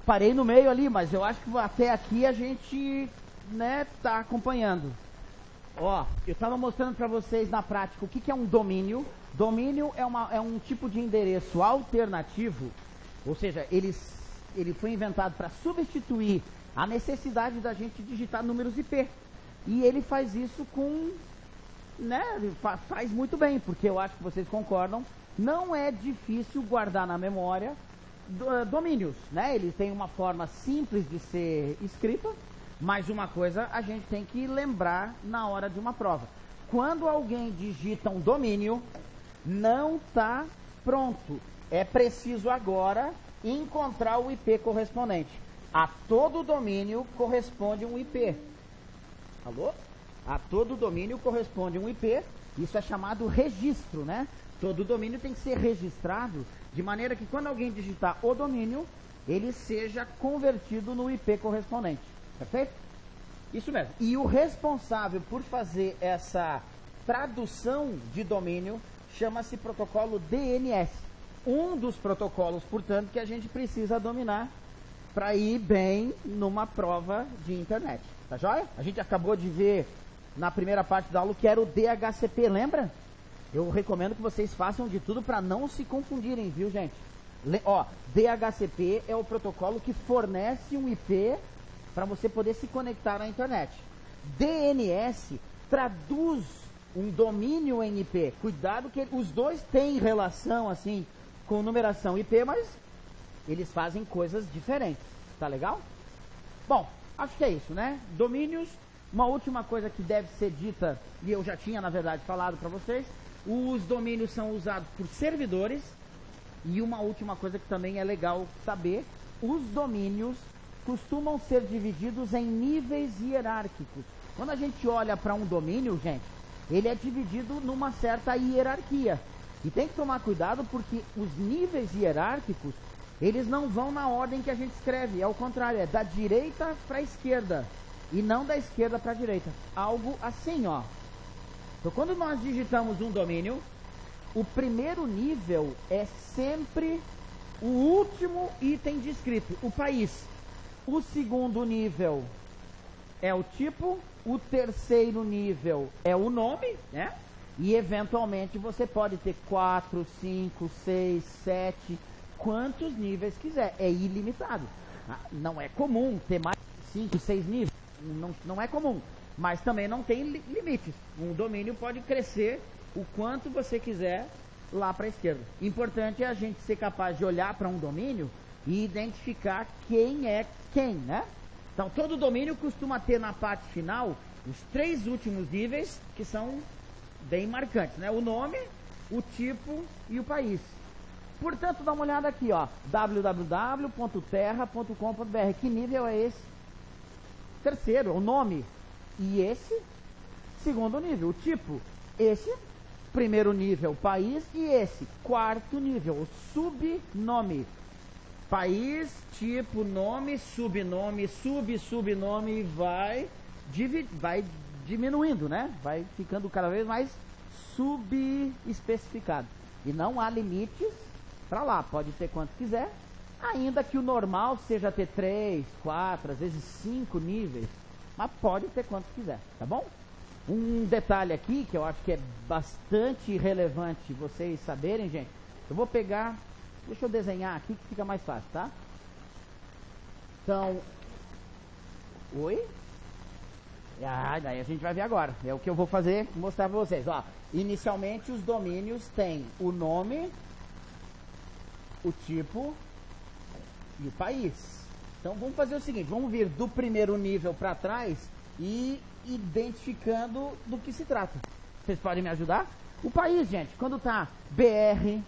parei no meio ali, mas eu acho que até aqui a gente, né, tá acompanhando. Ó, eu estava mostrando para vocês na prática o que é um domínio. Domínio é um tipo de endereço alternativo, ou seja, ele foi inventado para substituir a necessidade da gente digitar números IP. E ele faz isso com, né, faz muito bem, porque eu acho que vocês concordam, não é difícil guardar na memória domínios, né? Ele tem uma forma simples de ser escrita, mas uma coisa a gente tem que lembrar na hora de uma prova. Quando alguém digita um domínio, não está pronto. É preciso agora encontrar o IP correspondente. A todo domínio corresponde um IP. Alô? A todo domínio corresponde um IP. Isso é chamado registro, né? Todo domínio tem que ser registrado de maneira que quando alguém digitar o domínio, ele seja convertido no IP correspondente. Perfeito? Isso mesmo. E o responsável por fazer essa tradução de domínio chama-se protocolo DNS. Um dos protocolos, portanto, que a gente precisa dominar para ir bem numa prova de internet. Tá joia? A gente acabou de ver na primeira parte da aula que era o DHCP, lembra? Eu recomendo que vocês façam de tudo para não se confundirem, viu, gente? Ó, DHCP é o protocolo que fornece um IP para você poder se conectar na internet. DNS traduz um domínio em IP. Cuidado que os dois têm relação, assim, com numeração IP, mas eles fazem coisas diferentes. Tá legal? Bom, acho que é isso, né? Domínios. Uma última coisa que deve ser dita, e eu já tinha, na verdade, falado para vocês, os domínios são usados por servidores. E uma última coisa que também é legal saber, os domínios costumam ser divididos em níveis hierárquicos. Quando a gente olha para um domínio, gente, ele é dividido numa certa hierarquia. E tem que tomar cuidado porque os níveis hierárquicos, eles não vão na ordem que a gente escreve. É o contrário, é da direita para a esquerda. E não da esquerda para a direita. Algo assim, ó. Então, quando nós digitamos um domínio, o primeiro nível é sempre o último item descrito, o país. O segundo nível é o tipo, o terceiro nível é o nome, né? E eventualmente você pode ter 4, 5, 6, 7, quantos níveis quiser. É ilimitado. Não é comum ter mais de 5, 6 níveis. Não é comum. Mas também não tem limites. Um domínio pode crescer o quanto você quiser lá para a esquerda. Importante é a gente ser capaz de olhar para um domínio e identificar quem é quem, né? Então, todo domínio costuma ter na parte final os 3 últimos níveis, que são bem marcantes, né? O nome, o tipo e o país. Portanto, dá uma olhada aqui, ó, www.terra.com.br. Que nível é esse? Terceiro, o nome. E esse? Segundo nível. O tipo? Esse? Primeiro nível, país. E esse? Quarto nível, o subnome. País, tipo, nome, subnome, subnome, vai diminuindo, né? Vai ficando cada vez mais subespecificado. E não há limites para lá, pode ter quanto quiser, ainda que o normal seja ter 3, 4, às vezes 5 níveis, mas pode ter quanto quiser, tá bom? Um detalhe aqui que eu acho que é bastante relevante vocês saberem, gente, eu vou pegar, deixa eu desenhar aqui que fica mais fácil, tá? Então, oi? Daí a gente vai ver agora. É o que eu vou fazer, mostrar para vocês. Ó, inicialmente os domínios têm o nome, o tipo e o país. Então vamos fazer o seguinte, vamos vir do primeiro nível para trás e identificando do que se trata. Vocês podem me ajudar? O país, gente, quando tá BR,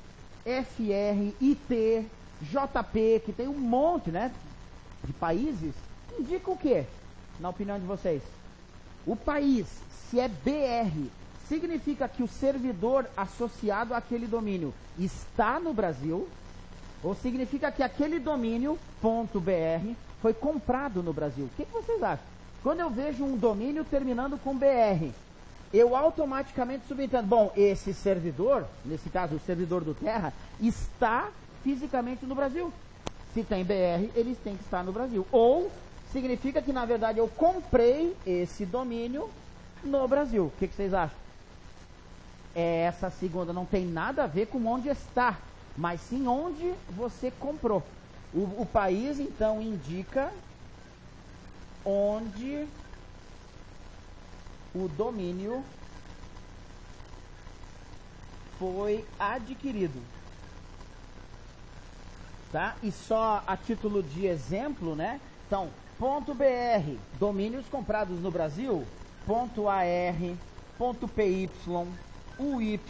FR, IT, JP, que tem um monte, né, de países, indica o quê, na opinião de vocês? O país, se é BR, significa que o servidor associado àquele domínio está no Brasil, ou significa que aquele domínio, .br, foi comprado no Brasil? O que vocês acham? Quando eu vejo um domínio terminando com BR, eu automaticamente subentendo, bom, esse servidor, nesse caso o servidor do Terra, está fisicamente no Brasil. Se tem BR, eles têm que estar no Brasil. Ou significa que, na verdade, eu comprei esse domínio no Brasil. O que vocês acham? Essa segunda não tem nada a ver com onde está, mas sim onde você comprou. O país, então, indica onde o domínio foi adquirido. Tá? E só a título de exemplo, né? Então, .br, domínios comprados no Brasil, .ar, .py, UY,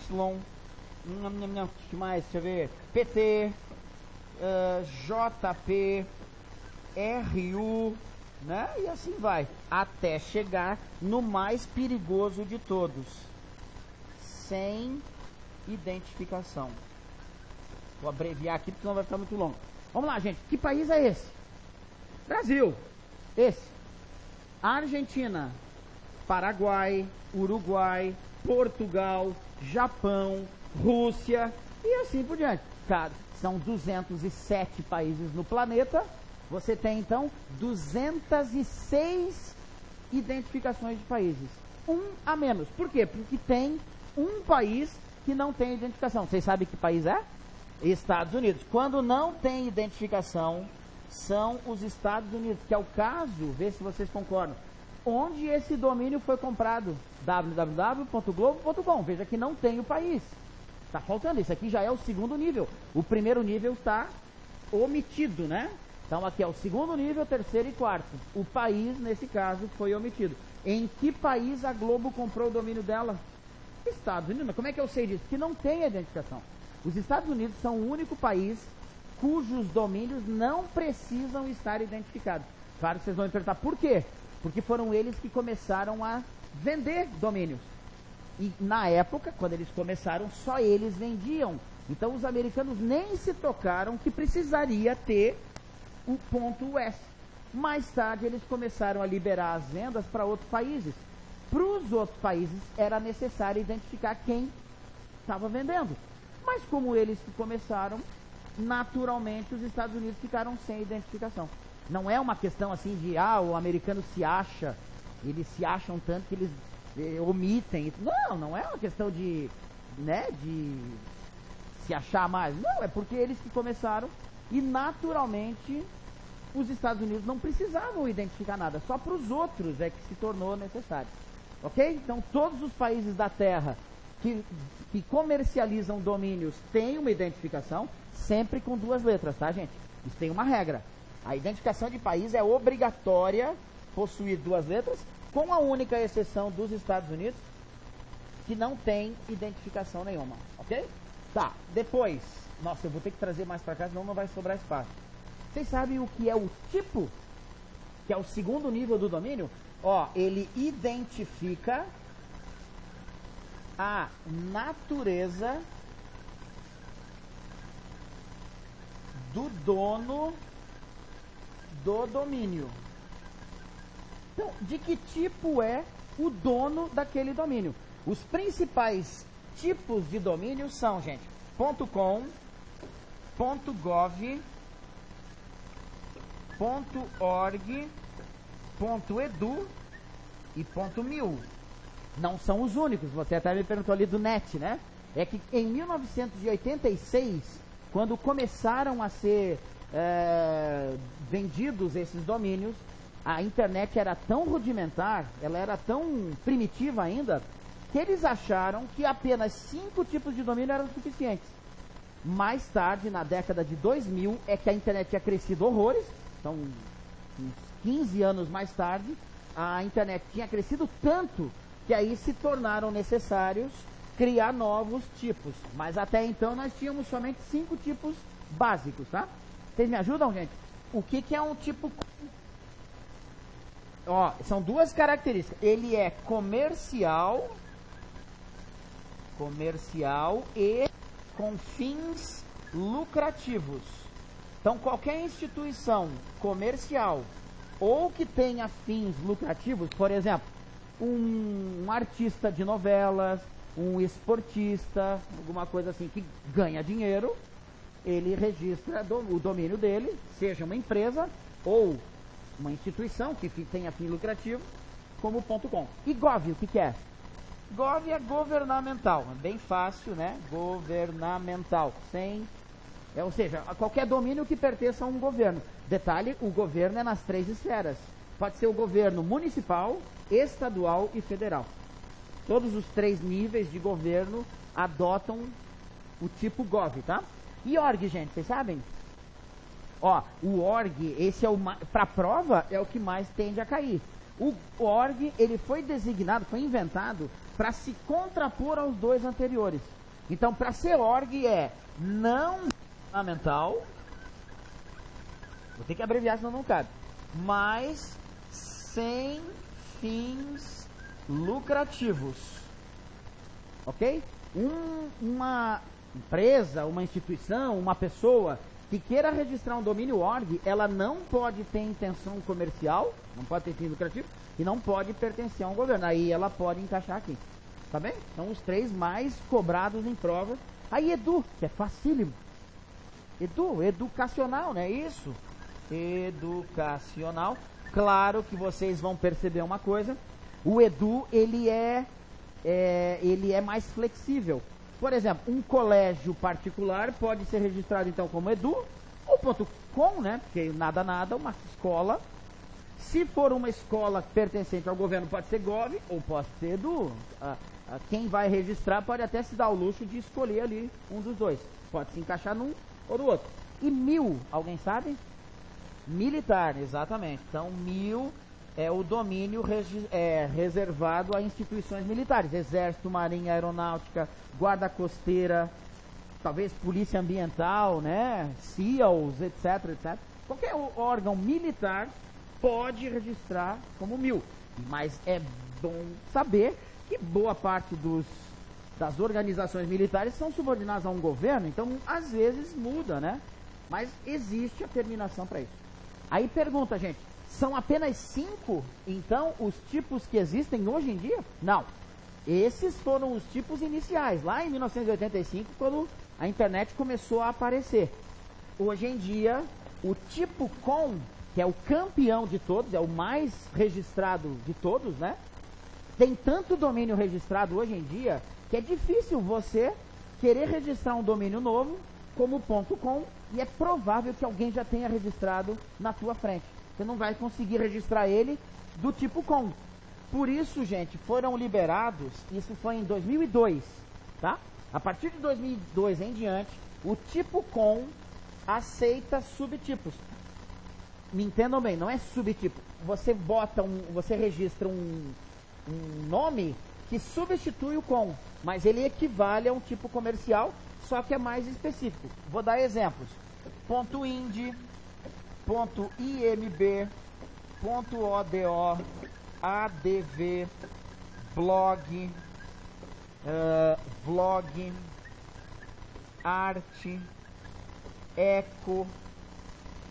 que mais? Deixa eu ver, PT, JP, RU, né? E assim vai, até chegar no mais perigoso de todos, sem identificação. Vou abreviar aqui, porque senão vai ficar muito longo. Vamos lá, gente. Que país é esse? Brasil. Esse. Argentina, Paraguai, Uruguai, Portugal, Japão, Rússia e assim por diante. Cara, são 207 países no planeta. Você tem, então, 206 identificações de países. Um a menos. Por quê? Porque tem um país que não tem identificação. Vocês sabem que país é? Estados Unidos. Quando não tem identificação, são os Estados Unidos, que é o caso, vê se vocês concordam, onde esse domínio foi comprado, www.globo.com. Veja que não tem o país. Está faltando, isso aqui já é o segundo nível. O primeiro nível está omitido, né? Então aqui é o segundo nível, terceiro e quarto. O país, nesse caso, foi omitido. Em que país a Globo comprou o domínio dela? Estados Unidos. Mas como é que eu sei disso? Que não tem identificação. Os Estados Unidos são o único país cujos domínios não precisam estar identificados. Claro que vocês vão me perguntar por quê? Porque foram eles que começaram a vender domínios. E na época, quando eles começaram, só eles vendiam. Então os americanos nem se tocaram que precisaria ter o .us. Mais tarde eles começaram a liberar as vendas para outros países. Para os outros países era necessário identificar quem estava vendendo. Mas como eles que começaram, naturalmente os Estados Unidos ficaram sem identificação. Não é uma questão assim de, o americano se acha, eles se acham tanto que eles omitem. Não, não é uma questão de, né, de se achar mais. Não, é porque eles que começaram e naturalmente os Estados Unidos não precisavam identificar nada. Só para os outros é que se tornou necessário. Ok? Então todos os países da Terra que comercializam domínios têm uma identificação, sempre com 2 letras, tá, gente? Isso tem uma regra. A identificação de país é obrigatória possuir 2 letras, com a única exceção dos Estados Unidos, que não tem identificação nenhuma, ok? Tá, depois, nossa, eu vou ter que trazer mais para cá, senão não vai sobrar espaço. Vocês sabem o que é o tipo? Que é o segundo nível do domínio? Ó, ele identifica a natureza do dono do domínio. Então, de que tipo é o dono daquele domínio? Os principais tipos de domínio são, gente, .com, .gov, .org, .edu e .mil. Não são os únicos, você até me perguntou ali do net, né? É que em 1986, quando começaram a ser vendidos esses domínios, a internet era tão rudimentar, ela era tão primitiva ainda, que eles acharam que apenas 5 tipos de domínio eram suficientes. Mais tarde, na década de 2000, é que a internet tinha crescido horrores, então, uns 15 anos mais tarde, a internet tinha crescido tanto que aí se tornaram necessários criar novos tipos. Mas até então nós tínhamos somente 5 tipos básicos, tá? Vocês me ajudam, gente? O que é um tipo... Ó, são 2 características. Ele é comercial e com fins lucrativos. Então, qualquer instituição comercial ou que tenha fins lucrativos, por exemplo, um artista de novelas, um esportista, alguma coisa assim que ganha dinheiro, ele registra o domínio dele, seja uma empresa ou uma instituição que tenha fim lucrativo, como .com. E gov, o que é? Gov é governamental, é bem fácil, né? Governamental, ou seja, qualquer domínio que pertença a um governo. Detalhe, o governo é nas 3 esferas. Pode ser o governo municipal, estadual e federal. Todos os 3 níveis de governo adotam o tipo gov, tá? E org, gente, vocês sabem? Ó, o org, esse é para prova, é o que mais tende a cair. O org, ele foi designado, foi inventado para se contrapor aos 2 anteriores. Então, para ser org é não governamental, vou ter que abreviar, senão não cabe, mas sem fins lucrativos, ok? Uma empresa, uma instituição, uma pessoa que queira registrar um domínio org, ela não pode ter intenção comercial, não pode ter fim lucrativo e não pode pertencer a um governo. Aí ela pode encaixar aqui, tá bem? São os 3 mais cobrados em prova. Aí edu, que é facílimo. Educacional, né? Isso. Educacional. Claro que vocês vão perceber uma coisa. O edu, ele é mais flexível. Por exemplo, um colégio particular pode ser registrado então como edu ou .com, né? Porque nada, uma escola. Se for uma escola pertencente ao governo, pode ser gov ou pode ser edu. Quem vai registrar pode até se dar o luxo de escolher ali um dos 2. Pode se encaixar num ou no outro. E mil, alguém sabe? Militar, exatamente. Então, mil é o domínio reservado a instituições militares. Exército, Marinha, Aeronáutica, Guarda Costeira, talvez Polícia Ambiental, né? SEALs, etc. Qualquer órgão militar pode registrar como mil. Mas é bom saber que boa parte das organizações militares são subordinadas a um governo, então às vezes muda, né? Mas existe a terminação para isso. Aí pergunta, gente, são apenas 5, então, os tipos que existem hoje em dia? Não. Esses foram os tipos iniciais, lá em 1985, quando a internet começou a aparecer. Hoje em dia, o tipo com, que é o campeão de todos, é o mais registrado de todos, né? Tem tanto domínio registrado hoje em dia que é difícil você querer registrar um domínio novo como .com e é provável que alguém já tenha registrado na tua frente. Você não vai conseguir registrar ele do tipo com. Por isso, gente, foram liberados, isso foi em 2002, tá? A partir de 2002 em diante, o tipo com aceita subtipos. Me entendam bem, não é subtipo. Você registra um nome que substitui o com, mas ele equivale a um tipo comercial, só que é mais específico. Vou dar exemplos. .ind, .imb, .odo, adv, blog, vlog, arte, eco.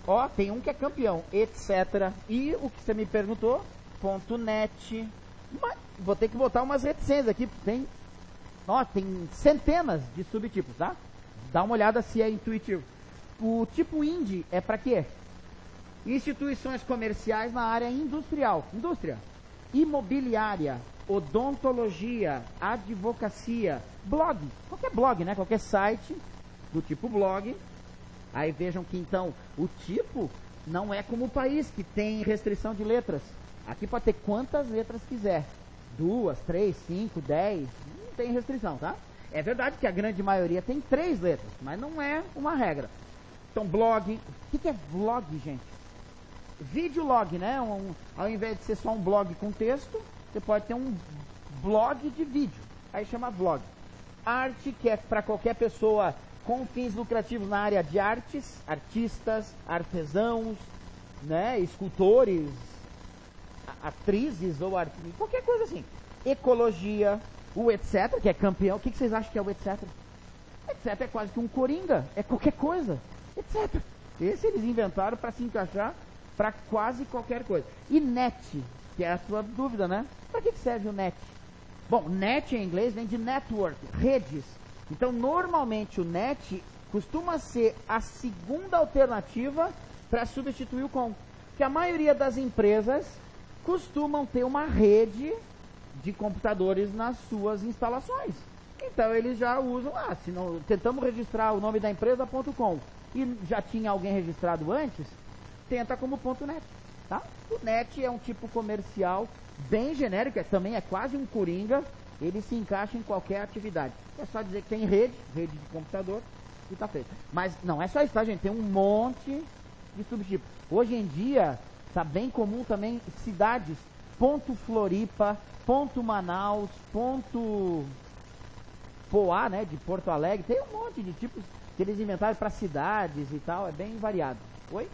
Ó, tem um que é campeão, etc. E o que você me perguntou, .net. Mas vou ter que botar umas reticências aqui, tem centenas de subtipos, tá? Dá uma olhada se é intuitivo. O tipo IND é para quê? Instituições comerciais na área industrial, indústria, imobiliária, odontologia, advocacia, blog, qualquer blog, né? Qualquer site do tipo blog. Aí vejam que então o tipo não é como o país, que tem restrição de letras. Aqui pode ter quantas letras quiser. 2, 3, 5, 10. Não tem restrição, tá? É verdade que a grande maioria tem 3 letras, mas não é uma regra. Então, blog. O que é vlog, gente? Videolog, né? Ao invés de ser só um blog com texto, você pode ter um blog de vídeo. Aí chama vlog. Arte, que é para qualquer pessoa com fins lucrativos na área de artes, artistas, artesãos, né? Escultores, atrizes ou artistas, qualquer coisa assim. Ecologia, o etc, que é campeão. O que vocês acham que é o etc? Etc é quase que um coringa, é qualquer coisa, etc. Esse eles inventaram para se encaixar para quase qualquer coisa. E net, que é a sua dúvida, né? Para que serve o net? Bom, net em inglês vem de network, redes. Então, normalmente o net costuma ser a segunda alternativa para substituir o com. Que a maioria das empresas costumam ter uma rede de computadores nas suas instalações. Então eles já usam, se não, tentamos registrar o nome da empresa .com e já tinha alguém registrado antes, tenta como .net, tá? O net é um tipo comercial bem genérico, também é quase um coringa, ele se encaixa em qualquer atividade. É só dizer que tem rede de computador e tá feito. Mas não é só isso, tá, gente? Tem um monte de subtipos. Hoje em dia tá bem comum também cidades, .Floripa, .Manaus, Poá, né, de Porto Alegre, tem um monte de tipos que eles inventaram para cidades e tal, é bem variado. Oi?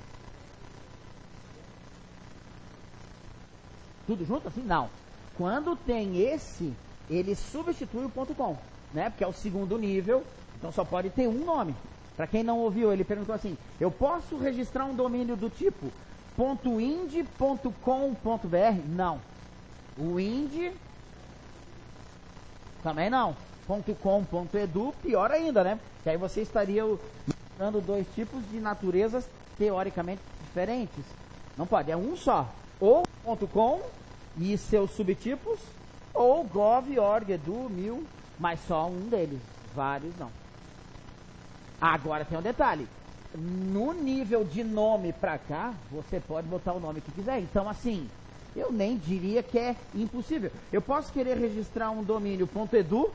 Tudo junto assim? Não. Quando tem esse, ele substitui o .com, né, porque é o segundo nível, então só pode ter um nome. Para quem não ouviu, ele perguntou assim, eu posso registrar um domínio do tipo .ind.com.br? Não. O ind também não. .com.edu, pior ainda, né? Que aí você estaria usando dois tipos de naturezas teoricamente diferentes. Não pode, é um só. Ou .com e seus subtipos, ou gov, org, edu, mil, mas só um deles. Vários não. Agora tem um detalhe. No nível de nome pra cá, você pode botar o nome que quiser. Então, assim, eu nem diria que é impossível. Eu posso querer registrar um domínio .edu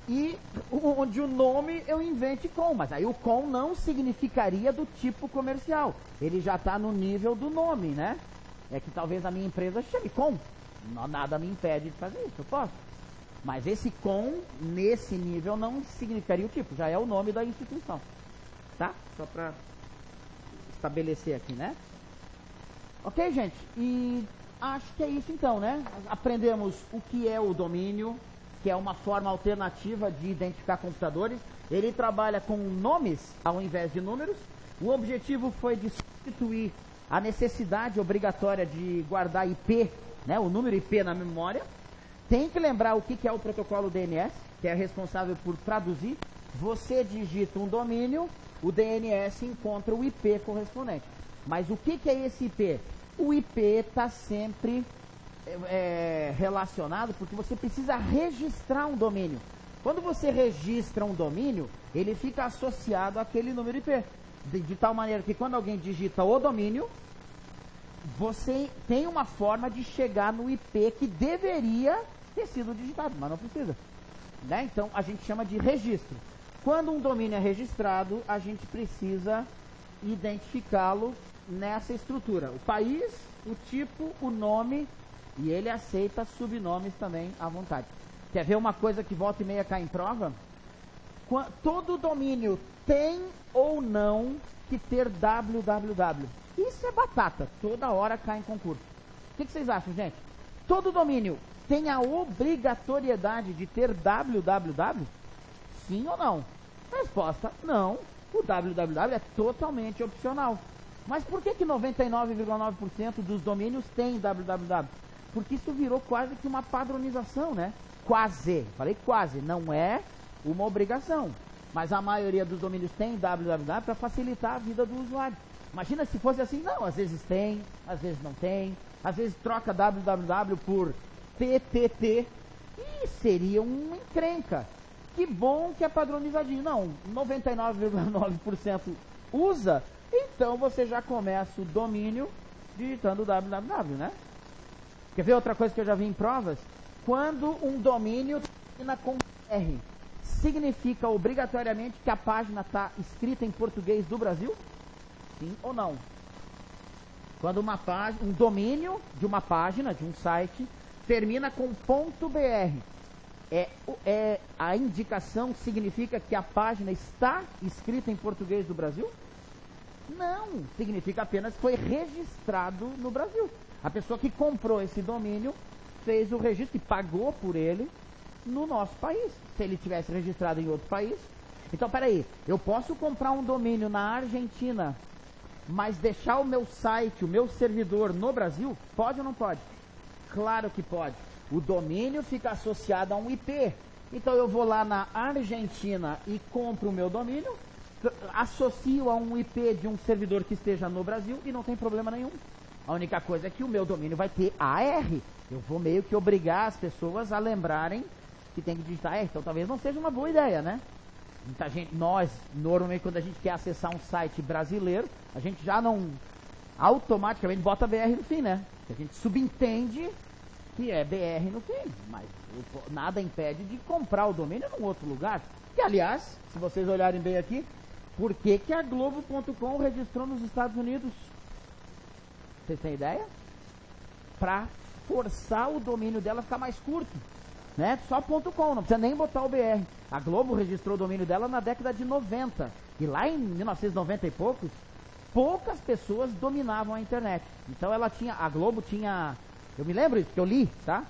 e onde o nome eu invente com, mas aí o com não significaria do tipo comercial. Ele já está no nível do nome, né? É que talvez a minha empresa chame com. Nada me impede de fazer isso, eu posso. Mas esse com, nesse nível, não significaria o tipo, já é o nome da instituição. Tá? Só para estabelecer aqui, né? Ok, gente? E acho que é isso então, né? Aprendemos o que é o domínio, que é uma forma alternativa de identificar computadores. Ele trabalha com nomes ao invés de números. O objetivo foi de substituir a necessidade obrigatória de guardar IP, né, o número IP na memória. Tem que lembrar o que é o protocolo DNS, que é responsável por traduzir. Você digita um domínio, o DNS encontra o IP correspondente. Mas o que é esse IP? O IP está sempre relacionado porque você precisa registrar um domínio. Quando você registra um domínio, ele fica associado àquele número IP. De tal maneira que quando alguém digita o domínio, você tem uma forma de chegar no IP que deveria ter sido digitado, mas não precisa. Né? Então a gente chama de registro. Quando um domínio é registrado, a gente precisa identificá-lo nessa estrutura. O país, o tipo, o nome, e ele aceita subnomes também à vontade. Quer ver uma coisa que volta e meia cai em prova? Todo domínio tem ou não que ter www. Isso é batata, toda hora cai em concurso. O que vocês acham, gente? Todo domínio tem a obrigatoriedade de ter www? Sim ou não? Resposta, não. O www é totalmente opcional. Mas por que 99,9% dos domínios tem www? Porque isso virou quase que uma padronização, né? Quase, falei quase, não é uma obrigação. Mas a maioria dos domínios tem www para facilitar a vida do usuário. Imagina se fosse assim, não, às vezes tem, às vezes não tem, às vezes troca www por TTT e seria uma encrenca. Que bom que é padronizadinho. Não, 99,9% usa, então você já começa o domínio digitando www, né? Quer ver outra coisa que eu já vi em provas? Quando um domínio termina com R, significa obrigatoriamente que a página está escrita em português do Brasil? Sim ou não? Quando um domínio de uma página, de um site, termina com .br, a indicação significa que a página está escrita em português do Brasil? Não, significa apenas que foi registrado no Brasil. A pessoa que comprou esse domínio fez o registro e pagou por ele no nosso país. Se ele tivesse registrado em outro país. Então, peraí, eu posso comprar um domínio na Argentina, mas deixar o meu site, o meu servidor no Brasil? Pode ou não pode? Claro que pode. O domínio fica associado a um IP. Então eu vou lá na Argentina e compro o meu domínio, associo a um IP de um servidor que esteja no Brasil e não tem problema nenhum. A única coisa é que o meu domínio vai ter AR. Eu vou meio que obrigar as pessoas a lembrarem que tem que digitar AR. Então talvez não seja uma boa ideia, né? Muita gente, nós, normalmente quando a gente quer acessar um site brasileiro, a gente já não automaticamente bota BR no fim, né? A gente subentende que é BR no fim, mas nada impede de comprar o domínio num outro lugar. Que, aliás, se vocês olharem bem aqui, por que que a Globo.com registrou nos Estados Unidos? Vocês têm ideia? Para forçar o domínio dela a ficar mais curto, né? Só .com, não precisa nem botar o BR. A Globo registrou o domínio dela na década de 90. E lá em 1990 e poucas pessoas dominavam a internet. Então a Globo tinha, eu me lembro isso, que eu li, tá?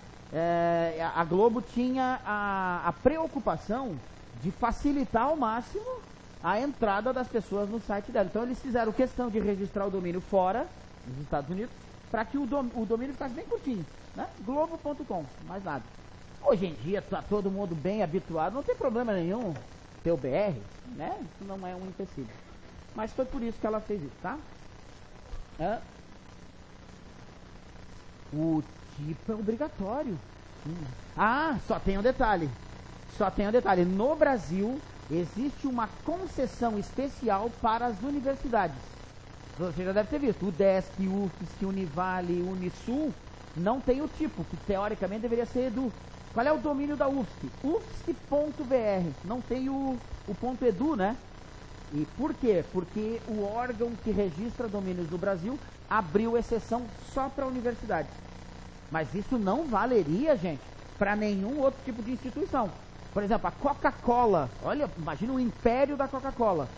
A Globo tinha a preocupação de facilitar ao máximo a entrada das pessoas no site dela. Então eles fizeram questão de registrar o domínio fora, nos Estados Unidos, para que o domínio ficasse bem curtinho, né? Globo.com, mais nada. Hoje em dia está todo mundo bem habituado, não tem problema nenhum ter o BR, né? Isso não é um empecilho. Mas foi por isso que ela fez isso, tá? O tipo é obrigatório. Só tem um detalhe. No Brasil, existe uma concessão especial para as universidades. Você já deve ter visto. O DESC, UFSC, Univale, Unisul, não tem o tipo, que teoricamente deveria ser Edu. Qual é o domínio da UFSC? UFSC.br. Não tem o .edu, né? E por quê? Porque o órgão que registra domínios no Brasil abriu exceção só para universidades. Mas isso não valeria, gente, para nenhum outro tipo de instituição. Por exemplo, a Coca-Cola. Olha, imagina o império da Coca-Cola.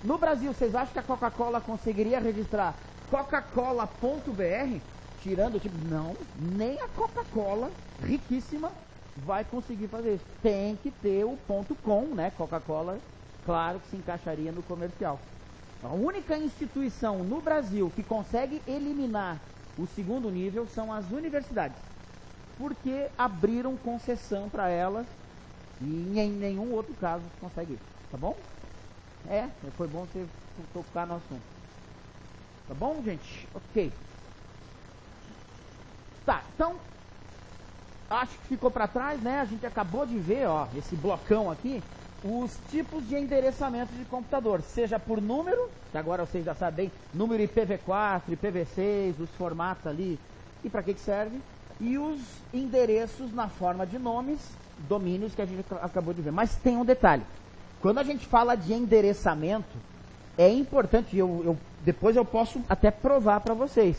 No Brasil, vocês acham que a Coca-Cola conseguiria registrar Coca-Cola.br? Tirando o tipo... Não, nem a Coca-Cola, riquíssima, vai conseguir fazer isso. Tem que ter o .com, né? Coca-Cola, claro que se encaixaria no comercial. A única instituição no Brasil que consegue eliminar o segundo nível são as universidades. Porque abriram concessão para elas e em nenhum outro caso consegue isso. Tá bom? Foi bom você tocar no assunto. Tá bom, gente? Ok. Tá, então... Acho que ficou para trás, né? A gente acabou de ver, ó, esse blocão aqui, os tipos de endereçamento de computador, seja por número, que agora vocês já sabem, número IPv4, IPv6, os formatos ali, e para que serve, e os endereços na forma de nomes, domínios que a gente acabou de ver. Mas tem um detalhe, quando a gente fala de endereçamento, é importante, depois eu posso até provar para vocês.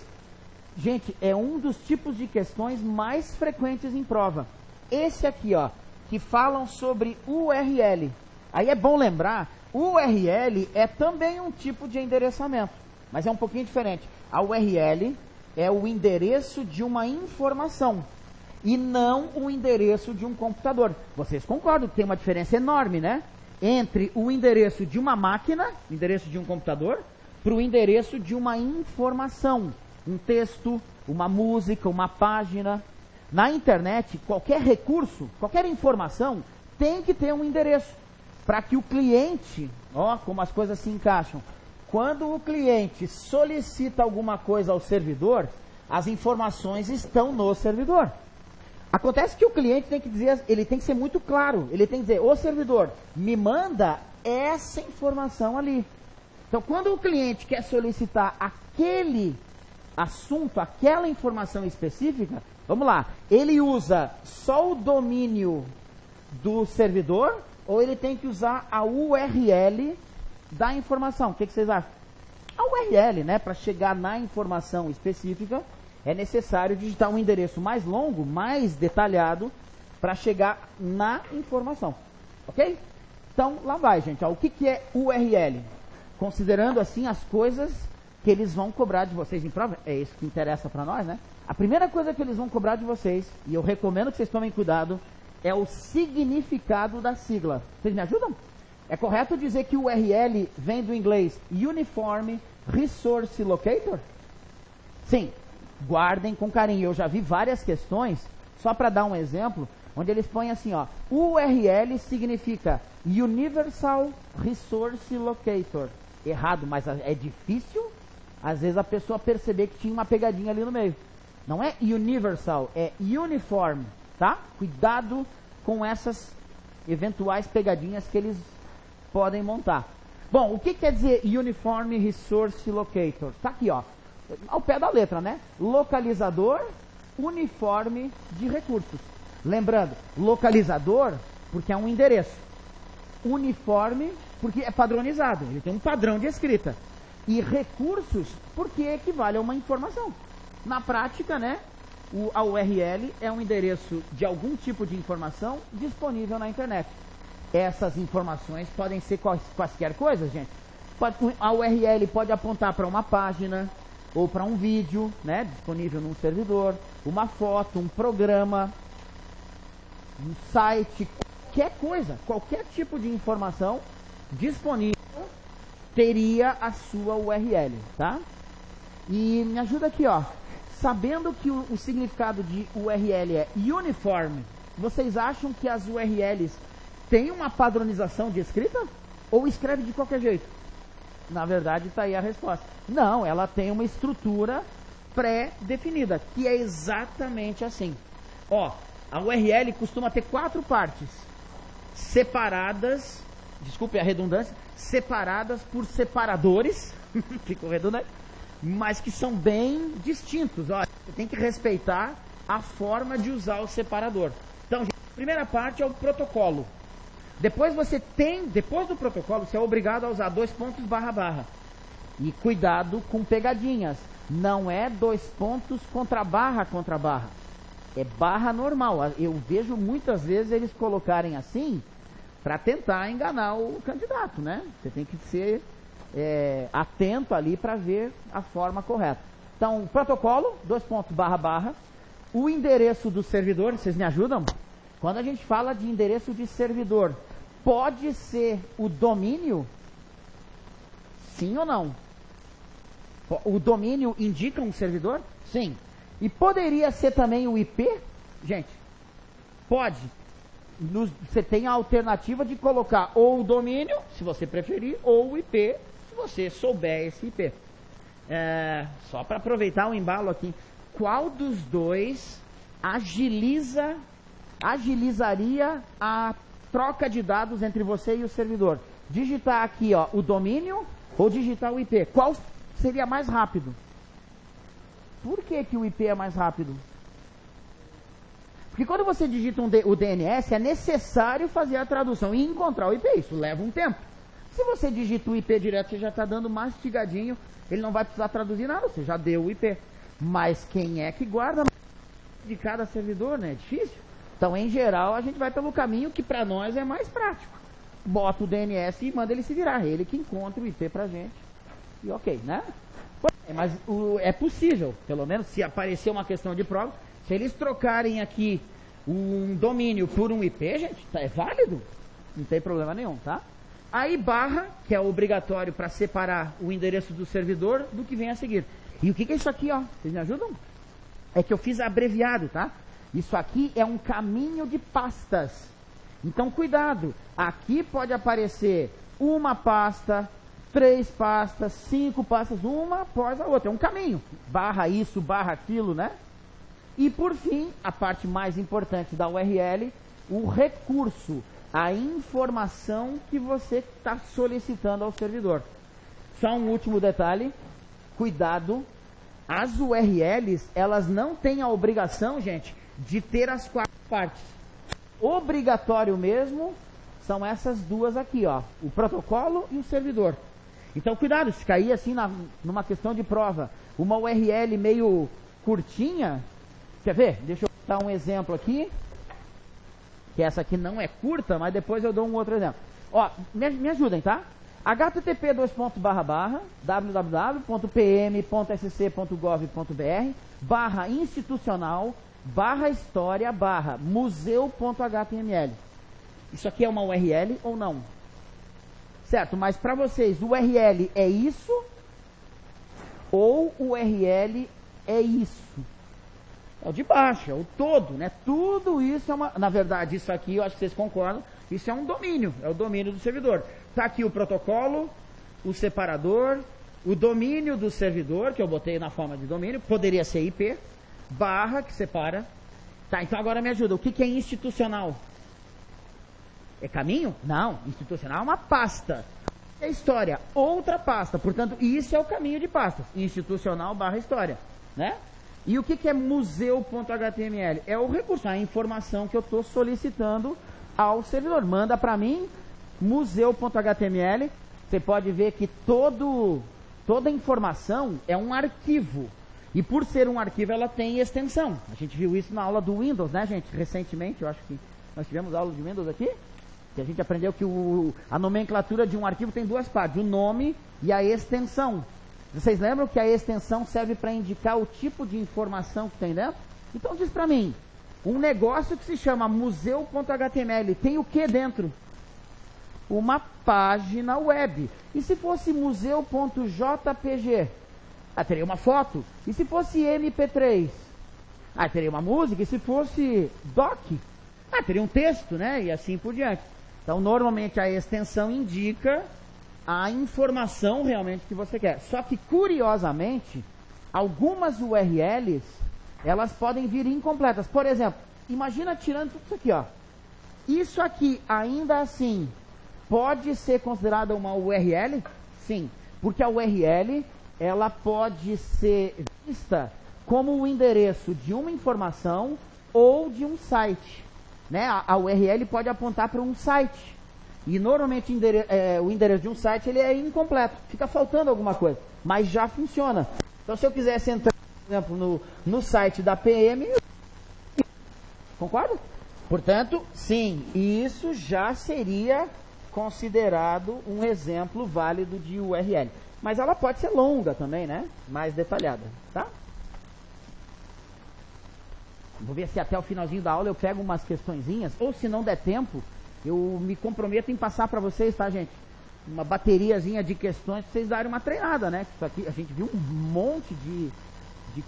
Gente, é um dos tipos de questões mais frequentes em prova. Esse aqui, ó, que falam sobre URL. Aí é bom lembrar, URL é também um tipo de endereçamento, mas é um pouquinho diferente. A URL é o endereço de uma informação e não o endereço de um computador. Vocês concordam que tem uma diferença enorme, né? Entre o endereço de uma máquina, o endereço de um computador, para o endereço de uma informação. Um texto, uma música, uma página. Na internet, qualquer recurso, qualquer informação, tem que ter um endereço. Para que o cliente, ó, como as coisas se encaixam. Quando o cliente solicita alguma coisa ao servidor, as informações estão no servidor. Acontece que o cliente tem que dizer, ele tem que ser muito claro. Ele tem que dizer, ô servidor, me manda essa informação ali. Então, quando o cliente quer solicitar aquele assunto, aquela informação específica, vamos lá, ele usa só o domínio do servidor ou ele tem que usar a URL da informação? O que vocês acham? A URL, né, para chegar na informação específica, é necessário digitar um endereço mais longo, mais detalhado, para chegar na informação. Ok? Então, lá vai, gente. Ó, o que é URL? Considerando, assim, as coisas que eles vão cobrar de vocês em prova, é isso que interessa para nós, né? A primeira coisa que eles vão cobrar de vocês, e eu recomendo que vocês tomem cuidado, é o significado da sigla. Vocês me ajudam? É correto dizer que o URL vem do inglês Uniform Resource Locator? Sim. Guardem com carinho. Eu já vi várias questões, só para dar um exemplo, onde eles põem assim, ó, URL significa Universal Resource Locator. Errado, mas é difícil, às vezes, a pessoa perceber que tinha uma pegadinha ali no meio. Não é universal, é uniform, tá? Cuidado com essas eventuais pegadinhas que eles podem montar. Bom, o que quer dizer Uniform Resource Locator? Tá aqui, ó, ao pé da letra, né? Localizador uniforme de recursos. Lembrando, localizador, porque é um endereço. Uniforme, porque é padronizado, ele tem um padrão de escrita. E recursos, porque equivale a uma informação. Na prática, né, a URL é um endereço de algum tipo de informação disponível na internet. Essas informações podem ser quaisquer coisas, gente. A URL pode apontar para uma página, ou para um vídeo, né, disponível num servidor, uma foto, um programa, um site, qualquer coisa, qualquer tipo de informação disponível teria a sua URL, tá? E me ajuda aqui, ó. Sabendo que o significado de URL é uniforme, vocês acham que as URLs têm uma padronização de escrita? Ou escreve de qualquer jeito? Na verdade, está aí a resposta. Não, ela tem uma estrutura pré-definida, que é exatamente assim. Ó, a URL costuma ter 4 partes, separadas, desculpe a redundância, separadas por separadores, ficou redundante, mas que são bem distintos. Ó, você tem que respeitar a forma de usar o separador. Então, gente, a primeira parte é o protocolo. Depois do protocolo, você é obrigado a usar 2 pontos barra barra. E cuidado com pegadinhas. Não é 2 pontos contra barra. É barra normal. Eu vejo muitas vezes eles colocarem assim para tentar enganar o candidato, né? Você tem que ser atento ali para ver a forma correta. Então, protocolo, 2 pontos barra barra. O endereço do servidor, vocês me ajudam? Quando a gente fala de endereço de servidor, pode ser o domínio? Sim ou não? O domínio indica um servidor? Sim. E poderia ser também o IP? Gente, pode. Você tem a alternativa de colocar ou o domínio, se você preferir, ou o IP, se você souber esse IP. Só para aproveitar o embalo aqui. Qual dos dois agilizaria a troca de dados entre você e o servidor? Digitar aqui, ó, o domínio ou digitar o IP? Qual seria mais rápido? Por que o IP é mais rápido? Porque quando você digita o DNS, é necessário fazer a tradução e encontrar o IP. Isso leva um tempo. Se você digita o IP direto, você já está dando mastigadinho, ele não vai precisar traduzir nada, você já deu o IP. Mas quem é que guarda de cada servidor, né? É difícil. Então, em geral, a gente vai pelo caminho que para nós é mais prático. Bota o DNS e manda ele se virar. Ele que encontra o IP pra gente. E ok, né? Mas é possível, pelo menos se aparecer uma questão de prova, se eles trocarem aqui um domínio por um IP, gente, é válido. Não tem problema nenhum, tá? Aí barra, que é obrigatório para separar o endereço do servidor do que vem a seguir. E o que é isso aqui, ó? Vocês me ajudam? É que eu fiz abreviado, tá? Isso aqui é um caminho de pastas. Então, cuidado. Aqui pode aparecer uma pasta, 3 pastas, 5 pastas, uma após a outra. É um caminho. Barra isso, barra aquilo, né? E, por fim, a parte mais importante da URL, o recurso, a informação que você está solicitando ao servidor. Só um último detalhe. Cuidado, as URLs, elas não têm a obrigação, gente, de ter as 4 partes. Obrigatório mesmo são essas duas aqui, ó, o protocolo e o servidor. Então, cuidado, se cair assim numa questão de prova, uma URL meio curtinha, quer ver? Deixa eu dar um exemplo aqui, que essa aqui não é curta, mas depois eu dou um outro exemplo. Ó, me ajudem, tá? http://www.pm.sc.gov.br/história/museu.html. Isso aqui é uma URL ou não? Certo, mas para vocês, URL é isso ou URL é isso? É o de baixo, é o todo, né? Tudo isso é uma... Na verdade, isso aqui, eu acho que vocês concordam, isso é um domínio, é o domínio do servidor. Está aqui o protocolo, o separador, o domínio do servidor, que eu botei na forma de domínio, poderia ser IP, barra, que separa. Tá, então agora me ajuda, o que é institucional? É caminho? Não, institucional é uma pasta. É história, outra pasta. Portanto, isso é o caminho de pastas. Institucional barra história, né? E o que é museu.html? É o recurso, a informação que eu estou solicitando ao servidor. Manda para mim, museu.html. Você pode ver que toda informação é um arquivo. E por ser um arquivo, ela tem extensão. A gente viu isso na aula do Windows, né, gente? Recentemente, eu acho que nós tivemos aula de Windows aqui. Que a gente aprendeu que a nomenclatura de um arquivo tem duas partes, o nome e a extensão. Vocês lembram que a extensão serve para indicar o tipo de informação que tem dentro? Então diz para mim, um negócio que se chama museu.html tem o que dentro? Uma página web. E se fosse museu.jpg? Teria uma foto. E se fosse mp3? Teria uma música. E se fosse doc? Teria um texto, né? E assim por diante. Então, normalmente a extensão indica a informação realmente que você quer. Só que, curiosamente, algumas URLs, elas podem vir incompletas. Por exemplo, imagina tirando tudo isso aqui, ó. Isso aqui, ainda assim, pode ser considerada uma URL? Sim, porque a URL, ela pode ser vista como o endereço de uma informação ou de um site. Né? A URL pode apontar para um site. E normalmente o endereço de um site ele é incompleto. Fica faltando alguma coisa. Mas já funciona. Então se eu quisesse entrar, por exemplo, no site da PM, concorda? Portanto, sim, isso já seria considerado um exemplo válido de URL. Mas ela pode ser longa também, né? Mais detalhada, tá? Vou ver se até o finalzinho da aula eu pego umas questõezinhas, ou se não der tempo, eu me comprometo em passar para vocês, tá, gente? Uma bateriazinha de questões para vocês darem uma treinada, né? Isso aqui, a gente viu um monte de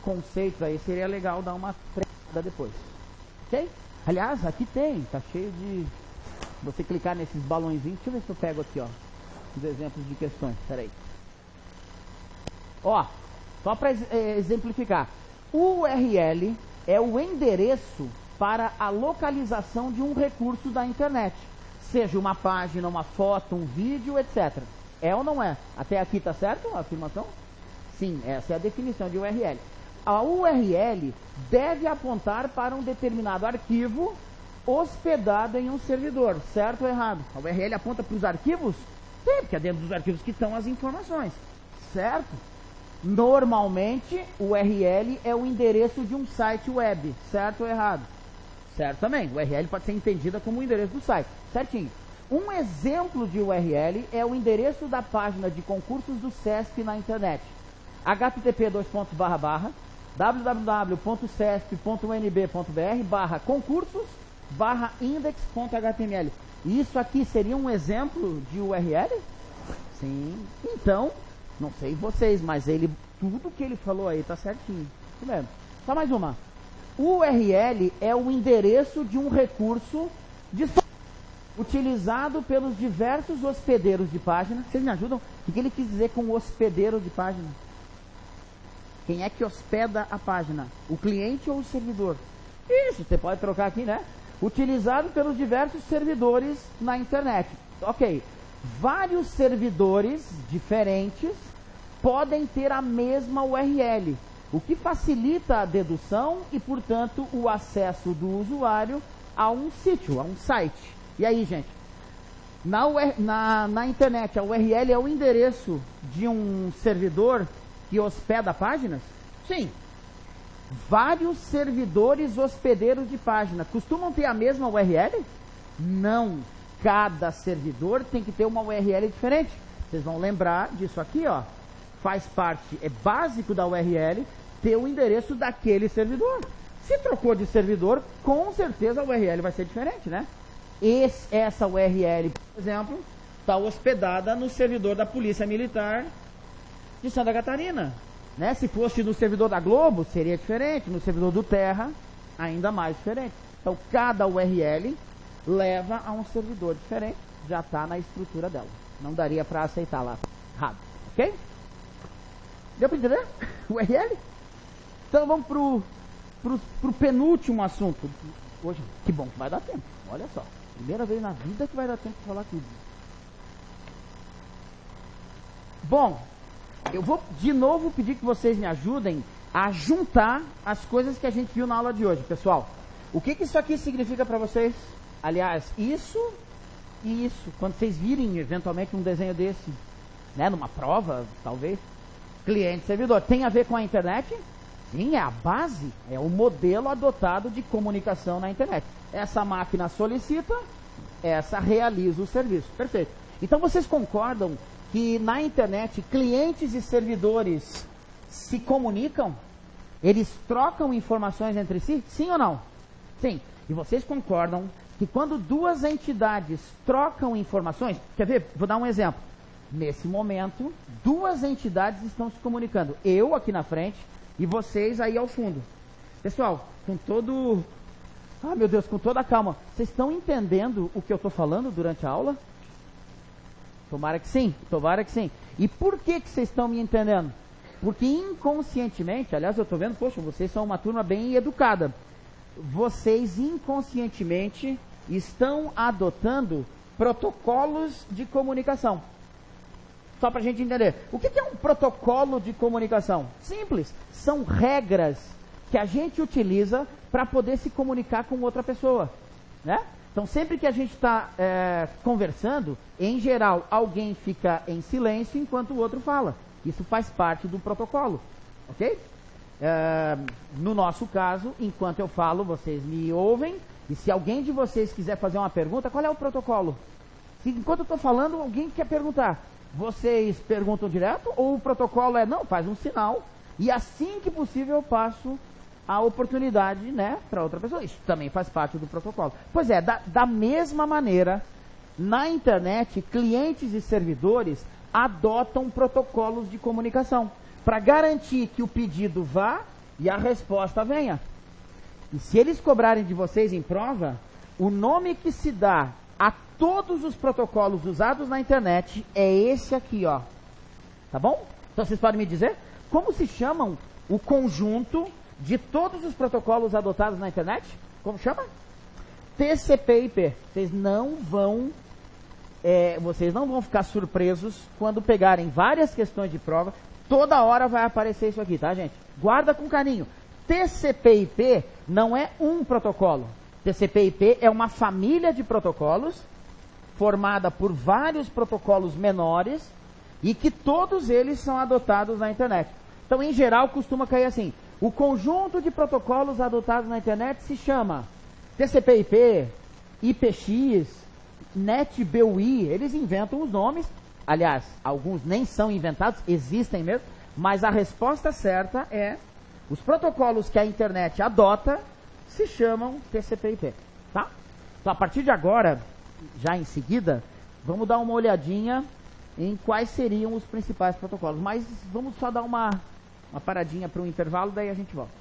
conceitos aí, seria legal dar uma treinada depois. Ok? Aliás, aqui tem, tá cheio de... Você clicar nesses balõezinhos, deixa eu ver se eu pego aqui, ó, os exemplos de questões, peraí. Ó, só para exemplificar, URL é o endereço para a localização de um recurso da internet. Seja uma página, uma foto, um vídeo, etc. É ou não é? Até aqui tá certo a afirmação? Sim, essa é a definição de URL. A URL deve apontar para um determinado arquivo hospedado em um servidor. Certo ou errado? A URL aponta para os arquivos? Sim, porque é dentro dos arquivos que estão as informações. Certo? Normalmente, o URL é o endereço de um site web, certo ou errado? Certo também, o URL pode ser entendida como o endereço do site, certinho. Um exemplo de URL é o endereço da página de concursos do SESC na internet. http://www.sesp.nb.br/concursos/index.html. Isso aqui seria um exemplo de URL? Sim. Então, não sei vocês, mas tudo que ele falou aí tá certinho. Isso mesmo. Só mais uma. URL é o endereço de um recurso utilizado pelos diversos hospedeiros de página. Vocês me ajudam? O que ele quis dizer com hospedeiro de página? Quem é que hospeda a página? O cliente ou o servidor? Isso, você pode trocar aqui, né? Utilizado pelos diversos servidores na internet. Ok. Vários servidores diferentes podem ter a mesma URL, o que facilita a dedução e, portanto, o acesso do usuário a um sítio, a um site. E aí, gente? Na internet, a URL é o endereço de um servidor que hospeda páginas? Sim. Vários servidores hospedeiros de página costumam ter a mesma URL? Não. Cada servidor tem que ter uma URL diferente. Vocês vão lembrar disso aqui, ó. Faz parte, é básico da URL ter o endereço daquele servidor. Se trocou de servidor, com certeza a URL vai ser diferente, né? Essa URL, por exemplo, está hospedada no servidor da Polícia Militar de Santa Catarina. Né? Se fosse no servidor da Globo, seria diferente. No servidor do Terra, ainda mais diferente. Então, cada URL leva a um servidor diferente. Já está na estrutura dela. Não daria para aceitar lá errado. Ok? Deu para entender? URL? Então, vamos pro penúltimo assunto. Hoje, que bom que vai dar tempo. Olha só. Primeira vez na vida que vai dar tempo de falar tudo. Bom, eu vou de novo pedir que vocês me ajudem a juntar as coisas que a gente viu na aula de hoje, pessoal. O que isso aqui significa para vocês? Aliás, isso e isso. Quando vocês virem eventualmente um desenho desse, né, numa prova, talvez, cliente servidor, tem a ver com a internet? Sim, é a base, é o modelo adotado de comunicação na internet. Essa máquina solicita, essa realiza o serviço. Perfeito. Então vocês concordam que na internet clientes e servidores se comunicam? Eles trocam informações entre si? Sim ou não? Sim. E vocês concordam que quando duas entidades trocam informações... Quer ver? Vou dar um exemplo. Nesse momento, duas entidades estão se comunicando. Eu aqui na frente e vocês aí ao fundo. Pessoal, com todo... Ah, meu Deus, com toda a calma. Vocês estão entendendo o que eu estou falando durante a aula? Tomara que sim, tomara que sim. E por que vocês estão me entendendo? Porque inconscientemente, aliás, eu estou vendo, poxa, vocês são uma turma bem educada. Vocês inconscientemente estão adotando protocolos de comunicação. Só para a gente entender. O que é um protocolo de comunicação? Simples. São regras que a gente utiliza para poder se comunicar com outra pessoa, né? Então, sempre que a gente está conversando, em geral, alguém fica em silêncio enquanto o outro fala. Isso faz parte do protocolo, ok? No nosso caso, enquanto eu falo, vocês me ouvem. E se alguém de vocês quiser fazer uma pergunta, qual é o protocolo? Se enquanto eu estou falando, alguém quer perguntar, vocês perguntam direto? Ou o protocolo é, não, faz um sinal. E assim que possível eu passo a oportunidade, né, para outra pessoa. Isso também faz parte do protocolo. Pois é, da mesma maneira, na internet, clientes e servidores adotam protocolos de comunicação para garantir que o pedido vá e a resposta venha. E se eles cobrarem de vocês em prova, o nome que se dá a todos os protocolos usados na internet é esse aqui, ó. Tá bom? Então vocês podem me dizer como se chamam o conjunto de todos os protocolos adotados na internet? Como chama? TCP/IP. Vocês não vão ficar surpresos quando pegarem várias questões de prova. Toda hora vai aparecer isso aqui, tá, gente? Guarda com carinho. TCP/IP não é um protocolo. TCP/IP é uma família de protocolos formada por vários protocolos menores e que todos eles são adotados na internet. Então, em geral, costuma cair assim. O conjunto de protocolos adotados na internet se chama TCP/IP, IPX, NetBEUI. Eles inventam os nomes. Aliás, alguns nem são inventados, existem mesmo. Mas a resposta certa é: os protocolos que a internet adota se chamam TCP/IP. Tá? Então, a partir de agora, já em seguida, vamos dar uma olhadinha em quais seriam os principais protocolos. Mas vamos só dar uma paradinha para um intervalo, daí a gente volta.